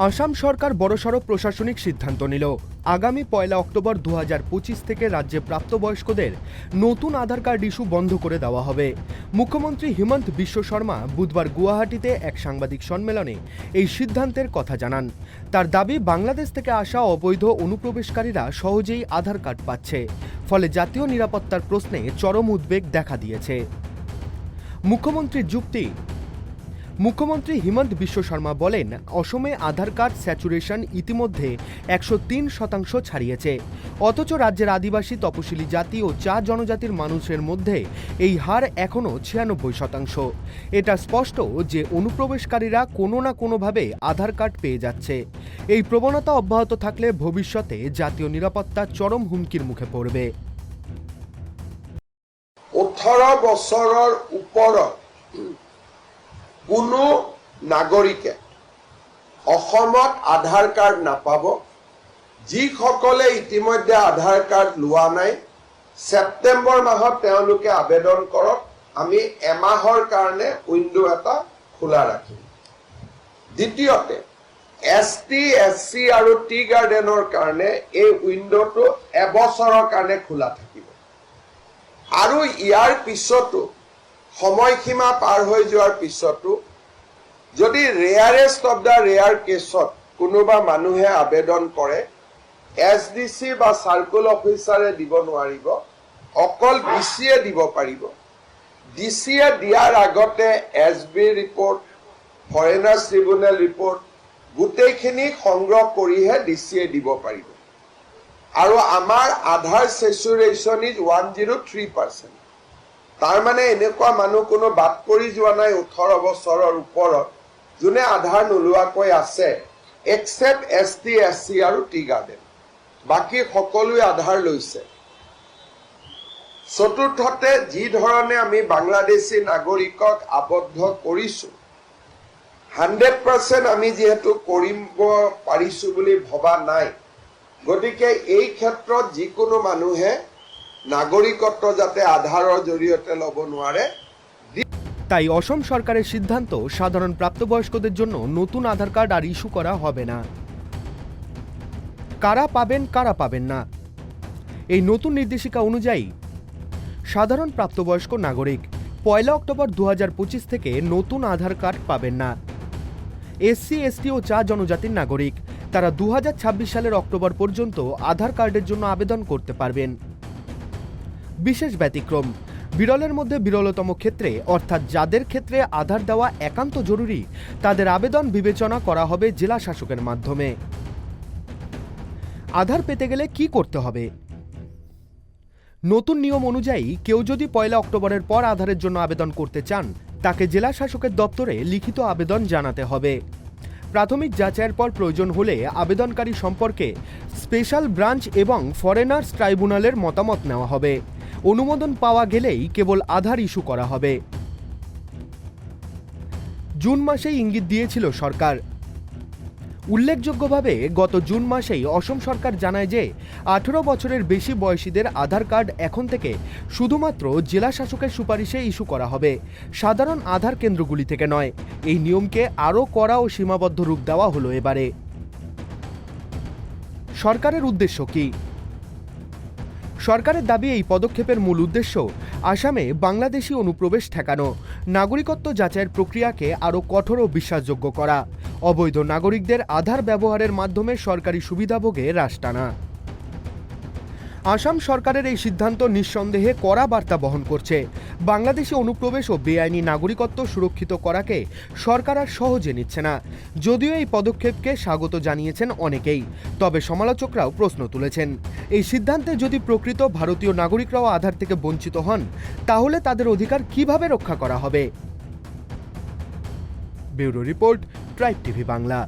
আসাম সরকার বড়সড় প্রশাসনিক সিদ্ধান্ত নিল। আগামী 1 অক্টোবর 2025 থেকে রাজ্যে প্রাপ্তবয়স্কদের নতুন আধার কার্ড ইস্যু বন্ধ করে দেওয়া হবে। মুখ্যমন্ত্রী হিমন্ত বিশ্ব শর্মা বুধবার গুয়াহাটিতে এক সাংবাদিক সম্মেলনে এই সিদ্ধান্তের কথা জানান। তার দাবি, বাংলাদেশ থেকে আসা অবৈধ অনুপ্রবেশকারীরা সহজেই আধার কার্ড পাচ্ছে, ফলে জাতীয় নিরাপত্তার প্রশ্নে চরম উদ্বেগ দেখা দিয়েছে। মুখ্যমন্ত্রীর যুক্তি। মুখ্যমন্ত্রী হিমন্ত বিশ্ব শর্মা বলেন, অসমে আধার কার্ড স্যাচুরেশন ইতিমধ্যে 103% ছাড়িয়েছে, অথচ রাজ্যের আদিবাসী, তপশিলি জাতি ও চা জনজাতির মানুষের মধ্যে এই হার এখনও 96%। এটা স্পষ্ট যে অনুপ্রবেশকারীরা কোনো না কোনোভাবে আধার কার্ড পেয়ে যাচ্ছে। এই প্রবণতা অব্যাহত থাকলে ভবিষ্যতে জাতীয় নিরাপত্তা চরম হুমকির মুখে পড়বে। 18 বছৰৰ ওপৰত কোনো নাগৰিকে অসমত আধাৰ কাৰ্ড নাপাব। যিসকলে ইতিমধ্যে আধাৰ কাৰ্ড লোৱা নাই, ছেপ্টেম্বৰ মাহত তেওঁলোকে আবেদন কৰক। আমি এমাহৰ কাৰণে উইন্ডো এটা খোলা ৰাখিম। দ্বিতীয়তে, ST, SC আৰু টি গাৰ্ডেনৰ কাৰণে এই উইন্ডোটো এবছৰৰ কাৰণে খোলা থাকিব। আৰু ইয়াৰ পিছতো সময়সীমা পাৰ হৈ যোৱাৰ পিছতো যদি ৰেয়াৰেষ্ট অফ দ্য ৰেয়াৰ কেছত কোনোবা মানুহে আবেদন কৰে, SDC বা চাৰ্কুল অফিচাৰে দিব নোৱাৰিব, অকল DCয়ে দিব পাৰিব। DCয়ে দিয়াৰ আগতে SB report, foreigners tribunal report গোটেইখিনি সংগ্ৰহ কৰিহে DCয়ে দিব পাৰিব। আৰু আমাৰ আধাৰ স্যাচুৰেশ্যন ইজ 103%। তাৰ মানে এনেকুৱা মানুহ কোনো বাদ পৰি যোৱা নাই 18 বছৰৰ ওপৰত যোনে আধাৰ নোলোৱাকৈ আছে, এক্সেপ্ট ST, SC আৰু টি গাৰ্ডেন। বাকী সকলোৱে আধাৰ লৈছে। চতুৰ্থতে, যি ধৰণে আমি বাংলাদেশী নাগৰিকক আবদ্ধ কৰিছো, 100% আমি যিহেতু কৰিব পাৰিছো বুলি ভবা নাই, গতিকে এই ক্ষেত্ৰত যিকোনো মানুহে নাগৰিকত্ব যাতে আধাৰৰ জৰিয়তে ল'ব নোৱাৰে। তাই অসম সরকারের সিদ্ধান্ত, সাধারণ প্রাপ্তবয়স্কদের জন্য নতুন আধার কার্ড আর ইস্যু করা হবে না। কারা পাবেন না। এই নতুন নির্দেশিকা অনুযায়ী সাধারণ প্রাপ্তবয়স্ক নাগরিক 1 অক্টোবর 2025 থেকে নতুন আধার কার্ড পাবেন না। SC, ST ও চা জনজাতির নাগরিক তারা 2026 সালের অক্টোবর পর্যন্ত আধার কার্ডের জন্য আবেদন করতে পারবেন। বিশেষ ব্যতিক্রম, বিরলের মধ্যে বিরলতম ক্ষেত্রে, অর্থাৎ যাদের ক্ষেত্রে আধার দেওয়া একান্ত জরুরি, তাদের আবেদন বিবেচনা করা হবে জেলা শাসকের মাধ্যমে। আধার পেতে গেলে কি করতে হবে? নতুন নিয়ম অনুযায়ী কেউ যদি 1 অক্টোবরের পর আধারের জন্য আবেদন করতে চান, তাকে জেলা শাসকের দপ্তরে লিখিত আবেদন জানাতে হবে। প্রাথমিক যাচাইয়ের পর প্রয়োজন হলে আবেদনকারী সম্পর্কে স্পেশাল ব্রাঞ্চ এবং ফরেনার্স ট্রাইব্যুনালের মতামত নেওয়া হবে। অনুমোদন পাওয়া গেলেই কেবল আধার ইস্যু করা হবে। জুন মাসেই ইঙ্গিত দিয়েছিল সরকার। উল্লেখযোগ্যভাবে গত জুন মাসেই অসম সরকার জানায় যে 18 বছরের বেশি বয়সীদের আধার কার্ড এখন থেকে শুধুমাত্র জেলা শাসকের সুপারিশে ইস্যু করা হবে, সাধারণ আধার কেন্দ্রগুলি থেকে নয়। এই নিয়মকে আরও কড়া ও সীমাবদ্ধ রূপ দেওয়া হলো এবারে। সরকারের উদ্দেশ্য কি? সরকারের দাবি, এই পদক্ষেপের মূল উদ্দেশ্য আসামে বাংলাদেশি অনুপ্রবেশ ঠেকানো, নাগরিকত্ব যাচাইয়ের প্রক্রিয়াকে আরও কঠোর ও বিশ্বাসযোগ্য করা, অবৈধ নাগরিকদের আধার ব্যবহারের মাধ্যমে সরকারি সুবিধাভোগে হ্রাস টানা। আসাম সরকারের এই সিদ্ধান্ত নিঃসন্দেহে কড়া বার্তা বহন করছে। বাংলাদেশি অনুপ্রবেশ ও বেআইনি নাগরিকত্ব সুরক্ষিত করাকে সরকার আর সহজে নিচ্ছে না। যদিও এই পদক্ষেপকে স্বাগত জানিয়েছেন অনেকেই, তবে সমালোচকরাও প্রশ্ন তুলেছেন, এই সিদ্ধান্তে যদি প্রকৃত ভারতীয় নাগরিকরাও আধার থেকে বঞ্চিত হন, তাহলে তাদের অধিকার কিভাবে রক্ষা করা হবে? Bureau report, tribe TV Bangla.